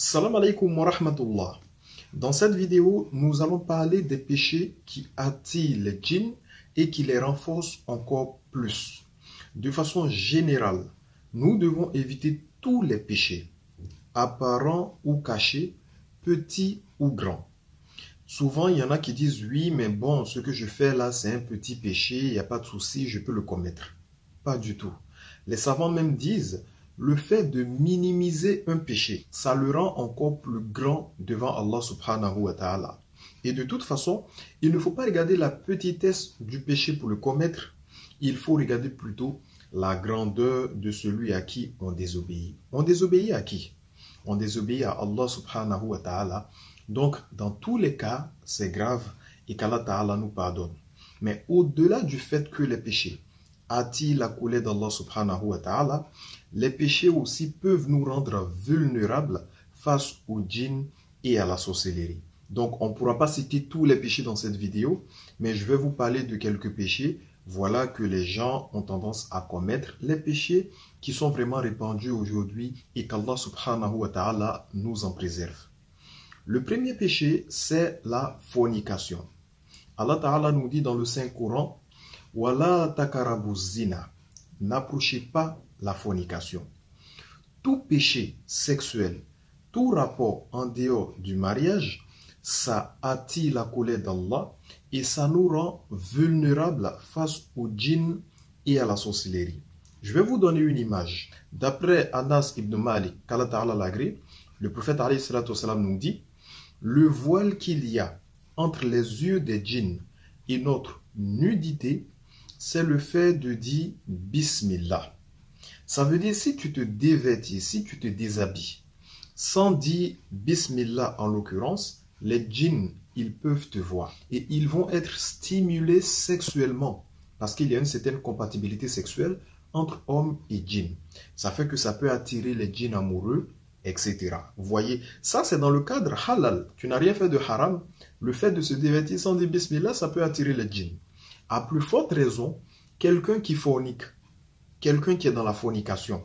Salam alaikum wa rahmatullah. Dans cette vidéo, nous allons parler des péchés qui attirent les djinns et qui les renforcent encore plus. De façon générale, nous devons éviter tous les péchés, apparents ou cachés, petits ou grands. Souvent, il y en a qui disent « Oui, mais bon, ce que je fais là, c'est un petit péché, il n'y a pas de souci, je peux le commettre. » Pas du tout. Les savants même disent le fait de minimiser un péché, ça le rend encore plus grand devant Allah subhanahu wa ta'ala. Et de toute façon, il ne faut pas regarder la petitesse du péché pour le commettre, il faut regarder plutôt la grandeur de celui à qui on désobéit. On désobéit à qui? On désobéit à Allah subhanahu wa ta'ala. Donc, dans tous les cas, c'est grave et qu'Allah ta'ala nous pardonne. Mais au-delà du fait que les péchés attirent la colère d'Allah subhanahu wa ta'ala, les péchés aussi peuvent nous rendre vulnérables face aux djinns et à la sorcellerie. Donc, on ne pourra pas citer tous les péchés dans cette vidéo, mais je vais vous parler de quelques péchés. Voilà que les gens ont tendance à commettre, les péchés qui sont vraiment répandus aujourd'hui et qu'Allah subhanahu wa ta'ala nous en préserve. Le premier péché, c'est la fornication. Allah ta'ala nous dit dans le Saint-Coran, « Wala takarabu zina » n'approchez pas la fornication. Tout péché sexuel, tout rapport en dehors du mariage, ça attire la colère d'Allah et ça nous rend vulnérables face aux djinns et à la sorcellerie. Je vais vous donner une image. D'après Anas ibn Malik, qu'Allah ta'ala l'agrée, le prophète alayhi salatu wassalam nous dit « Le voile qu'il y a entre les yeux des djinns et notre nudité, c'est le fait de dire « Bismillah ». Ça veut dire si tu te dévêtis, si tu te déshabilles, sans dire « Bismillah » en l'occurrence, les djinns, ils peuvent te voir. Et ils vont être stimulés sexuellement, parce qu'il y a une certaine compatibilité sexuelle entre hommes et djinns. Ça fait que ça peut attirer les djinns amoureux, etc. Vous voyez, ça c'est dans le cadre halal. Tu n'as rien fait de haram. Le fait de se dévêtir sans dire Bismillah, ça peut attirer les djinns. À plus forte raison, quelqu'un qui fornique, quelqu'un qui est dans la fornication,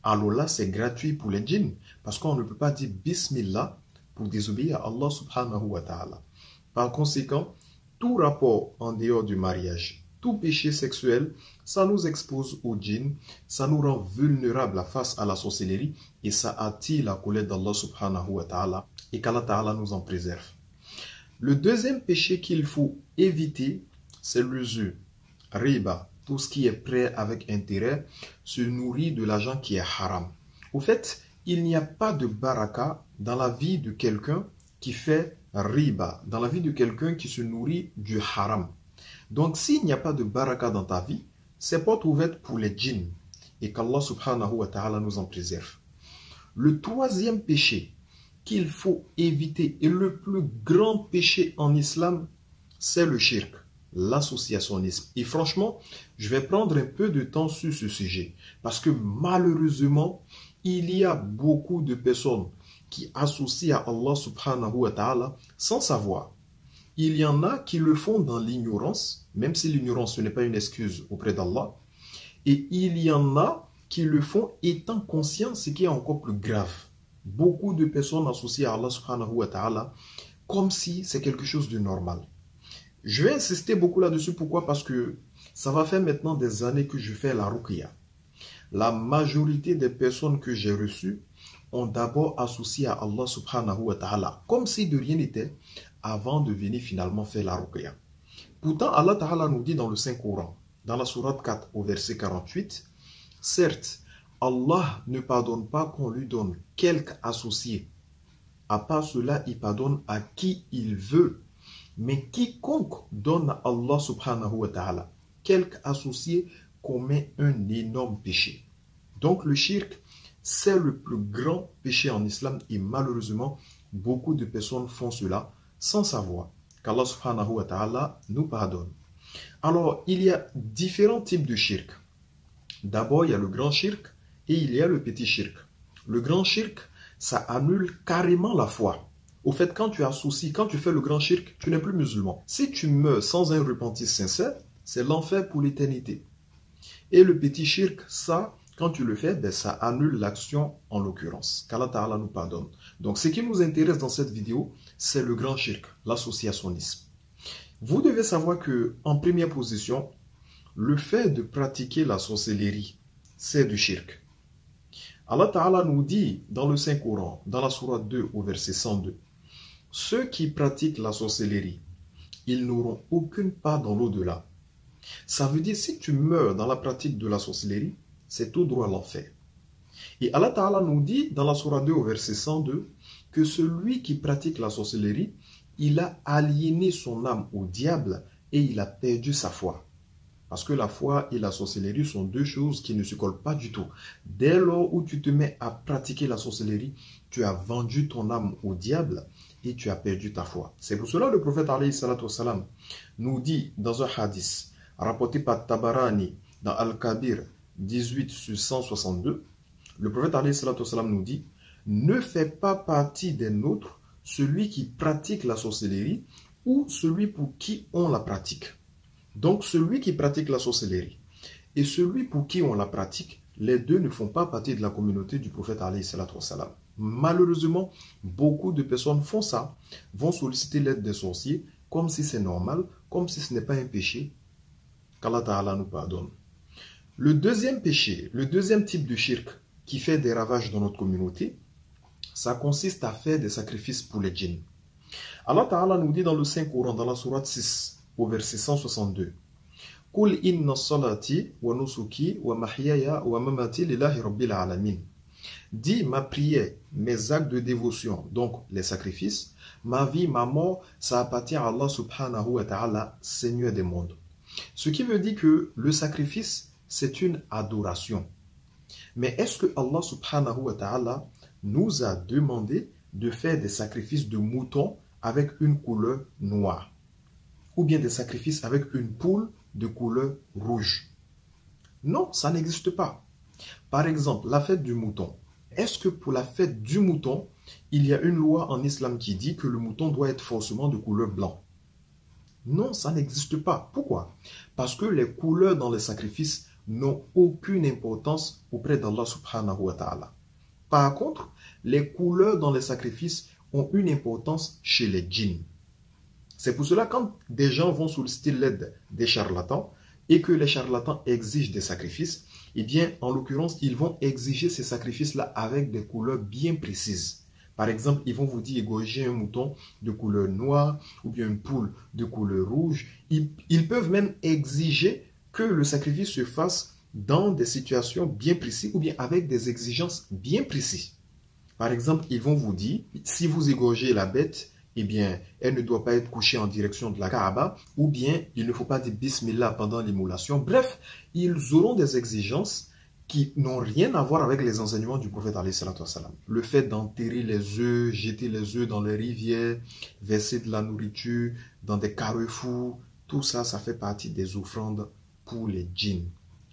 alors là c'est gratuit pour les djinns, parce qu'on ne peut pas dire Bismillah pour désobéir à Allah subhanahu wa ta'ala. Par conséquent, tout rapport en dehors du mariage, tout péché sexuel, ça nous expose aux djinns, ça nous rend vulnérables face à la sorcellerie et ça attire la colère d'Allah subhanahu wa ta'ala et qu'Allah ta'ala nous en préserve. Le deuxième péché qu'il faut éviter, c'est l'usure, riba, tout ce qui est prêt avec intérêt, se nourrit de l'argent qui est haram. Au fait, il n'y a pas de baraka dans la vie de quelqu'un qui fait riba, dans la vie de quelqu'un qui se nourrit du haram. Donc, s'il n'y a pas de baraka dans ta vie, c'est porte ouverte pour les djinns et qu'Allah subhanahu wa ta'ala nous en préserve. Le troisième péché qu'il faut éviter et le plus grand péché en islam, c'est le shirk, l'associationnisme. Et franchement, je vais prendre un peu de temps sur ce sujet parce que malheureusement, il y a beaucoup de personnes qui associent à Allah subhanahu wa ta'ala sans savoir. Il y en a qui le font dans l'ignorance, même si l'ignorance ce n'est pas une excuse auprès d'Allah. Et il y en a qui le font étant conscients, ce qui est encore plus grave. Beaucoup de personnes associées à Allah subhanahu wa ta'ala comme si c'est quelque chose de normal. Je vais insister beaucoup là-dessus. Pourquoi? Parce que ça va faire maintenant des années que je fais la ruqya. La majorité des personnes que j'ai reçues ont d'abord associé à Allah subhanahu wa ta'ala, comme si de rien n'était, avant de venir finalement faire la ruqya. Pourtant, Allah ta'ala nous dit dans le Saint-Coran, dans la sourate 4 au verset 48, « Certes, Allah ne pardonne pas qu'on lui donne quelque associé. À part cela, il pardonne à qui il veut. Mais quiconque donne à Allah subhanahu wa ta'ala quelque associé commet un énorme péché. » Donc le shirk, c'est le plus grand péché en islam et malheureusement, beaucoup de personnes font cela sans savoir qu'Allah subhanahu wa ta'ala nous pardonne. Alors, il y a différents types de shirk. D'abord, il y a le grand shirk et il y a le petit shirk. Le grand shirk, ça annule carrément la foi. Au fait, quand tu associes, quand tu fais le grand shirk, tu n'es plus musulman. Si tu meurs sans un repentir sincère, c'est l'enfer pour l'éternité. Et le petit shirk, ça, quand tu le fais, ben, ça annule l'action en l'occurrence. Qu'Allah Ta'ala nous pardonne. Donc ce qui nous intéresse dans cette vidéo, c'est le grand shirk, l'associationnisme. Vous devez savoir que, en première position, le fait de pratiquer la sorcellerie, c'est du shirk. Allah Ta'ala nous dit dans le Saint-Coran, dans la sourate 2 au verset 102, ceux qui pratiquent la sorcellerie, ils n'auront aucune part dans l'au-delà. Ça veut dire, si tu meurs dans la pratique de la sorcellerie, c'est tout droit l'enfer. Et Allah Ta'ala nous dit dans la sourate 2 au verset 102 que celui qui pratique la sorcellerie, il a aliéné son âme au diable et il a perdu sa foi. Parce que la foi et la sorcellerie sont deux choses qui ne se collent pas du tout. Dès lors où tu te mets à pratiquer la sorcellerie, tu as vendu ton âme au diable et tu as perdu ta foi. C'est pour cela que le prophète alayhi salatu wassalam nous dit dans un hadith rapporté par Tabarani dans Al-Kabir 18 sur 162, le prophète alayhi salatu wassalam nous dit « Ne fais pas partie des nôtres celui qui pratique la sorcellerie ou celui pour qui on la pratique. » Donc celui qui pratique la sorcellerie et celui pour qui on la pratique, les deux ne font pas partie de la communauté du prophète alayhi salatu wassalam. Malheureusement, beaucoup de personnes font ça, vont solliciter l'aide des sorciers comme si c'est normal, comme si ce n'est pas un péché. Qu'Allah Ta'ala nous pardonne. Le deuxième péché, le deuxième type de shirk qui fait des ravages dans notre communauté, ça consiste à faire des sacrifices pour les djinns. Allah Ta'ala nous dit dans le Saint-Coran, dans la sourate 6, au verset 162, « Qul inna salati wa nusuki wa mahyaya wa mamati lillahi rabbil alamin » Dis ma prière, mes actes de dévotion, donc les sacrifices, ma vie, ma mort, ça appartient à Allah subhanahu wa ta'ala, Seigneur des mondes. Ce qui veut dire que le sacrifice, c'est une adoration. Mais est-ce que Allah subhanahu wa ta'ala nous a demandé de faire des sacrifices de moutons avec une couleur noire? Ou bien des sacrifices avec une poule de couleur rouge? Non, ça n'existe pas. Par exemple, la fête du mouton. Est-ce que pour la fête du mouton, il y a une loi en islam qui dit que le mouton doit être forcément de couleur blanc? Non, ça n'existe pas. Pourquoi? Parce que les couleurs dans les sacrifices n'ont aucune importance auprès d'Allah subhanahu wa ta'ala. Par contre, les couleurs dans les sacrifices ont une importance chez les djinns. C'est pour cela quand des gens vont solliciter l'aide des charlatans et que les charlatans exigent des sacrifices, eh bien, en l'occurrence, ils vont exiger ces sacrifices-là avec des couleurs bien précises. Par exemple, ils vont vous dire égorger un mouton de couleur noire ou bien une poule de couleur rouge. Ils peuvent même exiger que le sacrifice se fasse dans des situations bien précises ou bien avec des exigences bien précises. Par exemple, ils vont vous dire, si vous égorgez la bête, eh bien, elle ne doit pas être couchée en direction de la Kaaba, ou bien il ne faut pas dire Bismillah pendant l'immolation. Bref, ils auront des exigences qui n'ont rien à voir avec les enseignements du prophète alayhi salatu wassalam. Le fait d'enterrer les œufs, jeter les œufs dans les rivières, verser de la nourriture dans des carrefours, tout ça, ça fait partie des offrandes pour les djinns.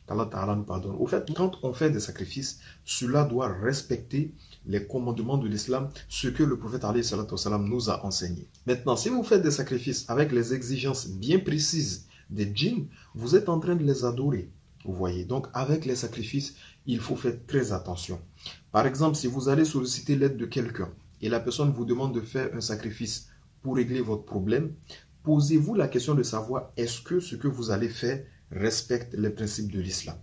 Qu'Allah Ta'ala nous pardonne. Au fait, quand on fait des sacrifices, cela doit respecter les commandements de l'islam, ce que le prophète alayhi salatu wassalam nous a enseigné. Maintenant, si vous faites des sacrifices avec les exigences bien précises des djinns, vous êtes en train de les adorer. Vous voyez, donc avec les sacrifices, il faut faire très attention. Par exemple, si vous allez solliciter l'aide de quelqu'un et la personne vous demande de faire un sacrifice pour régler votre problème, posez-vous la question de savoir est-ce que ce que vous allez faire respecte les principes de l'islam.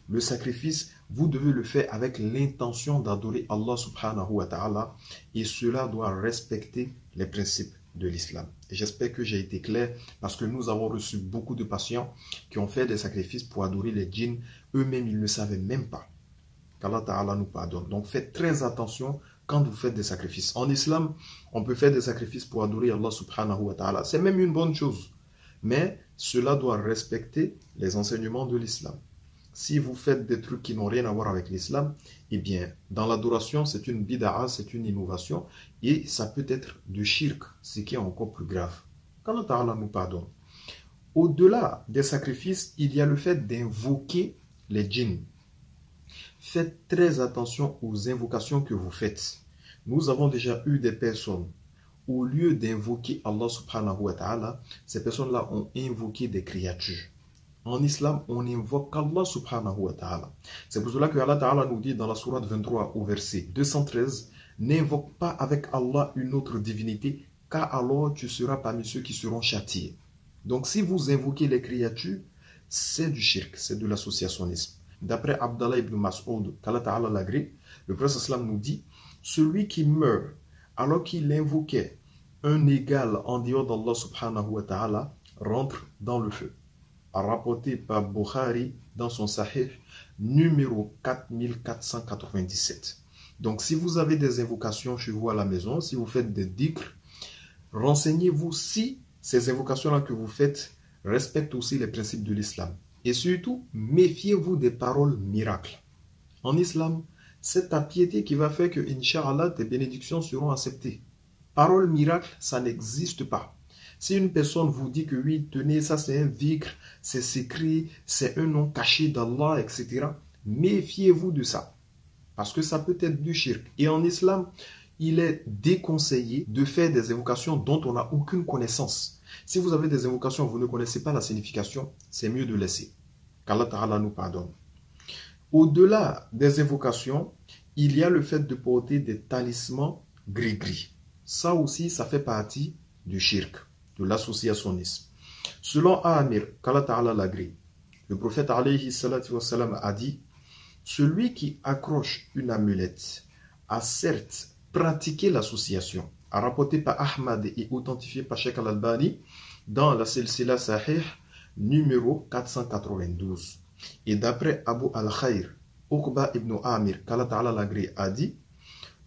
Le sacrifice, vous devez le faire avec l'intention d'adorer Allah subhanahu wa ta'ala et cela doit respecter les principes de l'islam. J'espère que j'ai été clair parce que nous avons reçu beaucoup de patients qui ont fait des sacrifices pour adorer les djinns. Eux-mêmes, ils ne savaient même pas. Qu'Allah Ta'ala nous pardonne. Donc faites très attention quand vous faites des sacrifices. En islam, on peut faire des sacrifices pour adorer Allah subhanahu wa ta'ala. C'est même une bonne chose. Mais cela doit respecter les enseignements de l'islam. Si vous faites des trucs qui n'ont rien à voir avec l'islam, eh bien, dans l'adoration, c'est une bid'a, c'est une innovation, et ça peut être du shirk, ce qui est encore plus grave. Qu'Allah Ta'ala nous pardonne. Au-delà des sacrifices, il y a le fait d'invoquer les djinns. Faites très attention aux invocations que vous faites. Nous avons déjà eu des personnes, au lieu d'invoquer Allah subhanahu wa ta'ala, ces personnes-là ont invoqué des créatures. En islam, on invoque Allah subhanahu wa ta'ala. C'est pour cela que Allah ta'ala nous dit dans la sourate 23 au verset 213, n'invoque pas avec Allah une autre divinité, car alors tu seras parmi ceux qui seront châtiés. Donc si vous invoquez les créatures, c'est du shirk, c'est de l'associationnisme. D'après Abdallah ibn Mas'ud, qu'Allah ta'ala l'agrée, le prophète sallam nous dit, celui qui meurt alors qu'il invoquait un égal en dehors d'Allah subhanahu wa ta'ala rentre dans le feu. Rapporté par Bukhari dans son Sahih numéro 4497. Donc si vous avez des invocations chez vous à la maison, si vous faites des dhikr, renseignez-vous si ces invocations-là que vous faites respectent aussi les principes de l'islam. Et surtout, méfiez-vous des paroles miracles. En islam, c'est ta piété qui va faire que, Inch'Allah, tes bénédictions seront acceptées. Parole miracle, ça n'existe pas. Si une personne vous dit que oui, tenez, ça c'est un dhikr, c'est secret, c'est un nom caché d'Allah, etc., méfiez-vous de ça. Parce que ça peut être du shirk. Et en islam, il est déconseillé de faire des invocations dont on n'a aucune connaissance. Si vous avez des invocations, vous ne connaissez pas la signification, c'est mieux de laisser. Qu'Allah Ta'ala nous pardonne. Au-delà des invocations, il y a le fait de porter des talismans gris-gris. Ça aussi, ça fait partie du shirk, de l'associationnisme. Selon Amir, qu'Allah Ta'ala l'agrée, le prophète alayhi salatu wassalam a dit, celui qui accroche une amulette a certes pratiqué l'association, a rapporté par Ahmad et authentifié par Sheikh al-Albani dans la Silsila Sahih numéro 492. Et d'après Abu al-Khair, Uqba ibn Amir, qu'Allah Ta'ala l'agrée, a dit,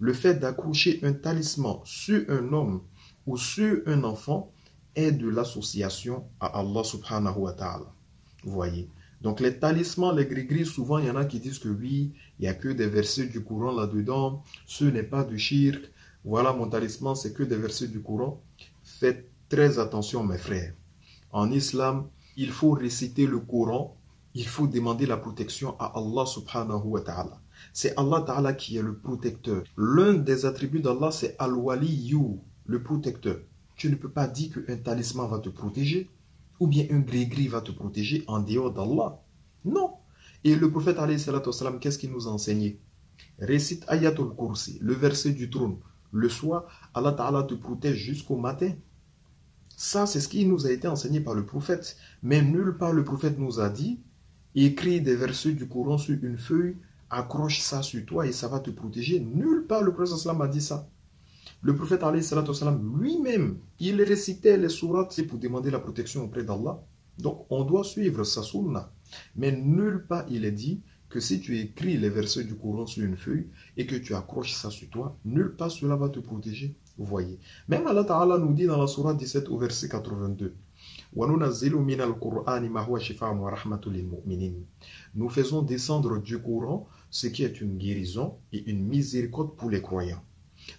le fait d'accrocher un talisman sur un homme ou sur un enfant est de l'association à Allah subhanahu wa ta'ala. Vous voyez. Donc les talismans, les gris-gris, souvent il y en a qui disent que oui, il n'y a que des versets du Coran là-dedans, ce n'est pas du shirk, voilà mon talisman, c'est que des versets du Coran. Faites très attention mes frères. En islam, il faut réciter le Coran, il faut demander la protection à Allah subhanahu wa ta'ala. C'est Allah ta'ala qui est le protecteur. L'un des attributs d'Allah, c'est Al-Waliyu, le protecteur. Tu ne peux pas dire qu'un talisman va te protéger, ou bien un gris-gris va te protéger en dehors d'Allah. Non. Et le prophète, alayhi salatu wassalam, qu'est-ce qu'il nous a enseigné? Récite Ayatul Kursi, le verset du trône. Le soir, Allah ta'ala te protège jusqu'au matin. Ça, c'est ce qui nous a été enseigné par le prophète. Mais nulle part le prophète nous a dit, écris des versets du Coran sur une feuille, accroche ça sur toi et ça va te protéger. Nulle part le prophète sallam a dit ça. Le prophète lui-même, il récitait les sourates pour demander la protection auprès d'Allah. Donc on doit suivre sa sunna. Mais nulle part il est dit que si tu écris les versets du Coran sur une feuille et que tu accroches ça sur toi, nulle part cela va te protéger. Vous voyez. Même Allah Ta'ala nous dit dans la sourate 17 au verset 82. Nous faisons descendre du Coran ce qui est une guérison et une miséricorde pour les croyants.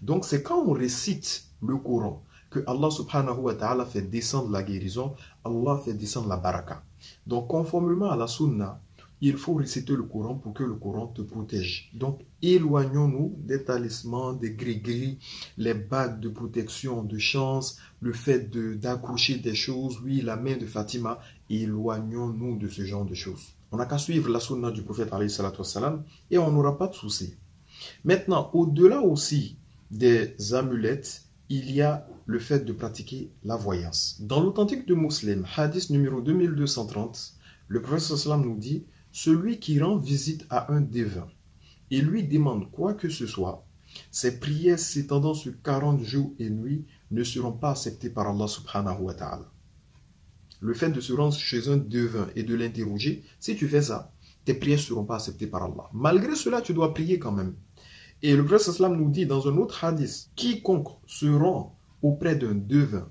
Donc c'est quand on récite le Coran que Allah subhanahu wa ta'ala fait descendre la guérison, Allah fait descendre la baraka. Donc conformément à la sunna, il faut réciter le Coran pour que le Coran te protège. Donc éloignons-nous des talismans, des gris-gris, les bagues de protection, de chance, le fait d'accrocher des choses, oui, la main de Fatima, éloignons-nous de ce genre de choses. On n'a qu'à suivre la sunna du prophète alayhi salatu wassalam et on n'aura pas de soucis. Maintenant, au-delà aussi des amulettes, il y a le fait de pratiquer la voyance. Dans l'authentique de Muslim, hadith numéro 2230, le prophète sallam nous dit, celui qui rend visite à un devin et lui demande quoi que ce soit, ses prières s'étendant sur 40 jours et nuits ne seront pas acceptées par Allah subhanahu wa ta'ala. Le fait de se rendre chez un devin et de l'interroger, si tu fais ça, tes prières ne seront pas acceptées par Allah. Malgré cela, tu dois prier quand même. Et le prophète sallam nous dit dans un autre hadith, quiconque se rend auprès d'un devin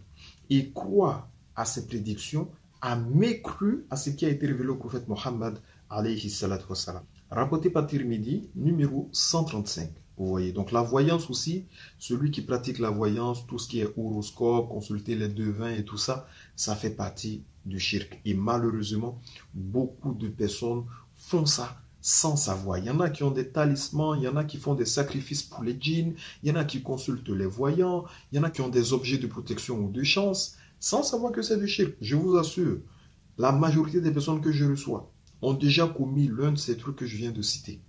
et croit à ses prédictions a mécru à ce qui a été révélé au prophète Mohammed alayhi salatu wassalam. Rapporté par Tirmidhi, numéro 135. Vous voyez, donc la voyance aussi, celui qui pratique la voyance, tout ce qui est horoscope, consulter les devins et tout ça, ça fait partie du shirk. Et malheureusement, beaucoup de personnes font ça sans savoir. Il y en a qui ont des talismans, il y en a qui font des sacrifices pour les djinns, il y en a qui consultent les voyants, il y en a qui ont des objets de protection ou de chance, sans savoir que c'est du shirk. Je vous assure, la majorité des personnes que je reçois ont déjà commis l'un de ces trucs que je viens de citer.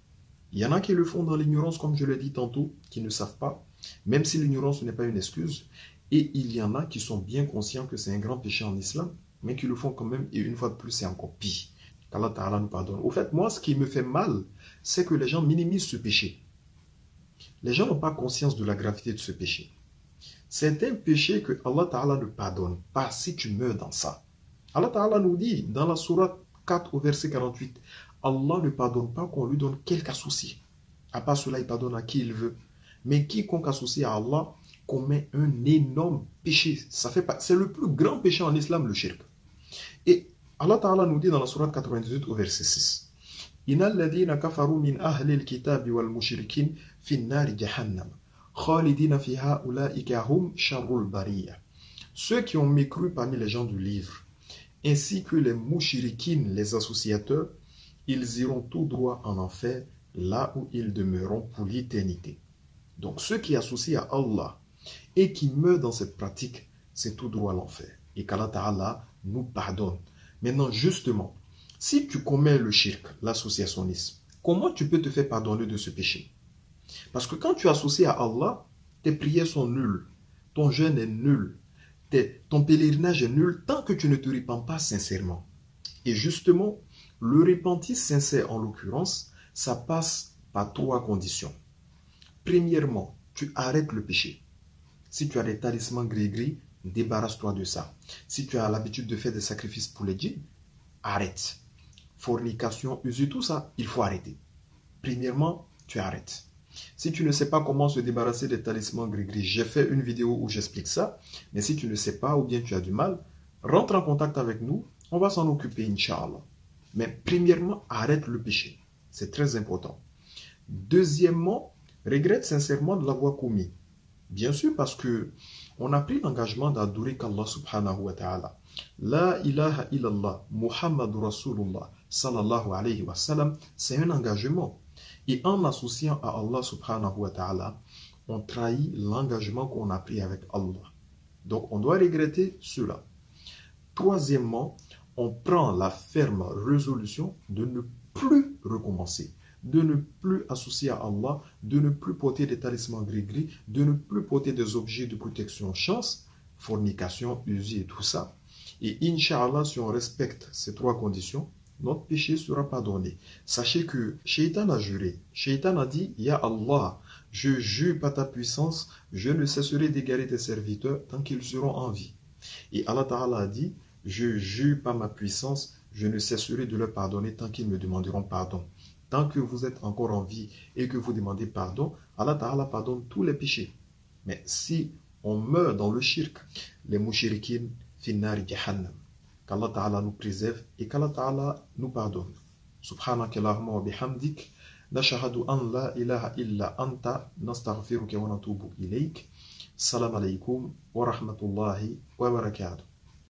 Il y en a qui le font dans l'ignorance, comme je l'ai dit tantôt, qui ne savent pas, même si l'ignorance n'est pas une excuse. Et il y en a qui sont bien conscients que c'est un grand péché en islam, mais qui le font quand même, et une fois de plus, c'est encore pire. Qu'Allah Ta'ala nous pardonne. Au fait, moi, ce qui me fait mal, c'est que les gens minimisent ce péché. Les gens n'ont pas conscience de la gravité de ce péché. C'est un péché que Allah Ta'ala ne pardonne pas si tu meurs dans ça. Allah Ta'ala nous dit dans la sourate 4 au verset 48, Allah ne pardonne pas qu'on lui donne quelque associé. À part cela, il pardonne à qui il veut. Mais quiconque associe à Allah commet un énorme péché. C'est le plus grand péché en islam, le shirk. Et Allah Ta'ala nous dit dans la sourate 98 au verset 6, Innal ladhina kafaru min ahli al-kitabi wal mushrikin fi nari jahannam khalidina fiha ulaika hum sharrul bariyah. Ceux qui ont mécru parmi les gens du livre, ainsi que les mouchirikines, les associateurs, ils iront tout droit en enfer, là où ils demeureront pour l'éternité. Donc ceux qui associent à Allah et qui meurent dans cette pratique, c'est tout droit à l'enfer. Et qu'Allah Ta'ala nous pardonne. Maintenant, justement, si tu commets le shirk, l'associationnisme, comment tu peux te faire pardonner de ce péché? Parce que quand tu associes à Allah, tes prières sont nulles, ton jeûne est nul, ton pèlerinage est nul tant que tu ne te repens pas sincèrement. Et justement, le repentir sincère en l'occurrence, ça passe par 3 conditions. Premièrement, tu arrêtes le péché. Si tu as des talismans gris-gris, débarrasse-toi de ça. Si tu as l'habitude de faire des sacrifices pour les djinns, arrête. Fornication, usure, tout ça, il faut arrêter. Premièrement, tu arrêtes. Si tu ne sais pas comment se débarrasser des talismans gris-gris, j'ai fait une vidéo où j'explique ça. Mais si tu ne sais pas ou bien tu as du mal, rentre en contact avec nous. On va s'en occuper, Inch'Allah. Mais premièrement, arrête le péché. C'est très important. Deuxièmement, regrette sincèrement de l'avoir commis. Bien sûr, parce que on a pris l'engagement d'adorer qu'Allah subhanahu wa ta'ala. La ilaha illallah, Muhammadur Rasulullah, sallallahu alayhi wa sallam, c'est un engagement. Et en associant à Allah subhanahu wa ta'ala, on trahit l'engagement qu'on a pris avec Allah. Donc on doit regretter cela. Troisièmement, on prend la ferme résolution de ne plus recommencer, de ne plus associer à Allah, de ne plus porter des talismans gris-gris, de ne plus porter des objets de protection chance, fornication, usure et tout ça. Et Inch'Allah, si on respecte ces 3 conditions, notre péché sera pardonné. Sachez que Shaitan a juré. Shaitan a dit, Ya Allah, je jure par ta puissance, je ne cesserai d'égarer tes serviteurs tant qu'ils seront en vie. Et Allah Ta'ala a dit, je jure par ma puissance, je ne cesserai de leur pardonner tant qu'ils me demanderont pardon. Tant que vous êtes encore en vie et que vous demandez pardon, Allah Ta'ala pardonne tous les péchés. Mais si on meurt dans le shirk, les mouchirikin finnari jahannam, qu'Allah Ta'ala nous préserve et qu'Allah Ta'ala nous pardonne. Subhanaka Allahumma wa bihamdik, nashahadu an la ilaha illa anta, nastaghfiruka wa natubu ilayk. Salam alaykum wa rahmatullahi wa barakatuh.